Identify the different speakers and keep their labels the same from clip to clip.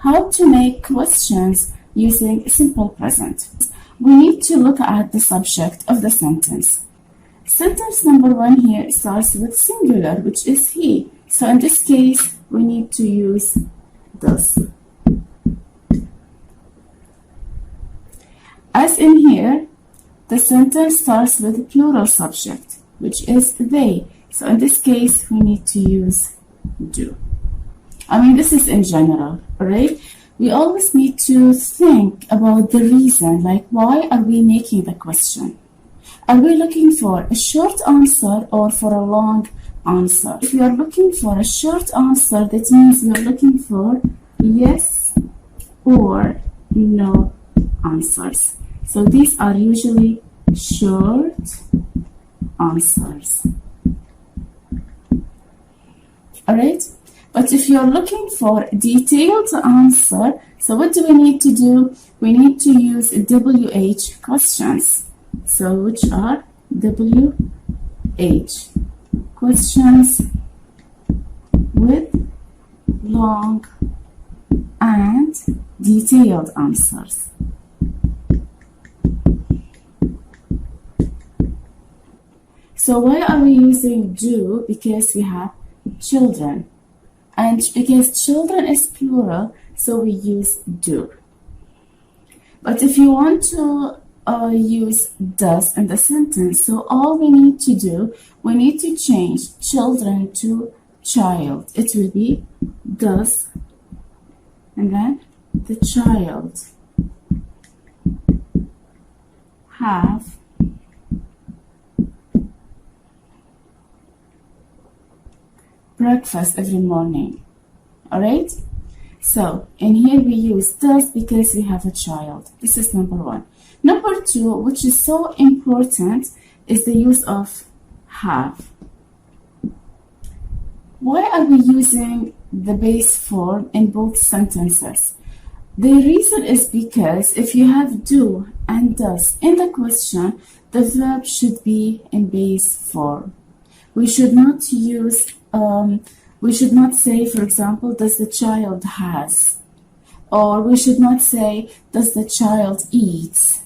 Speaker 1: how to make questions using simple present. We need to look at the subject of the sentence. Sentence number 1 here starts with singular, which is he. So in this case, we need to use does. As in here, the sentence starts with plural subject, which is they. So in this case, we need to use do. I mean, this is in general, right? We always need to think about the reason, like why are we making the question? Are we looking for a short answer or for a long answer? If you are looking for a short answer, that means you're looking for yes or no answers. So these are usually short answers. Alright? But if you're looking for a detailed answer, so what do we need to do? We need to use WH questions. So which are WH questions with long and detailed answers. So why are we using do? Because we have children. And because children is plural, so we use do. But if you want to use does in the sentence, so all we need to do, we need to change children to child. It will be does, and then the child have breakfast every morning. Alright? So in here we use does because we have a child. This is number 1. Number 2, which is so important, is the use of have. Why are we using the base form in both sentences? The reason is because if you have do and does in the question, the verb should be in base form. We should not use we should not say, for example, does the child has, or we should not say, does the child eats,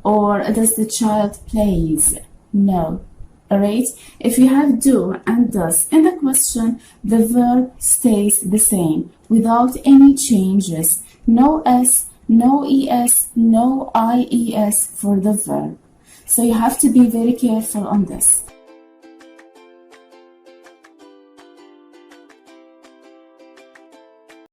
Speaker 1: or does the child plays. No. Alright? If you have do and does in the question, the verb stays the same without any changes. No s, no es, no ies for the verb. So you have to be very careful on this.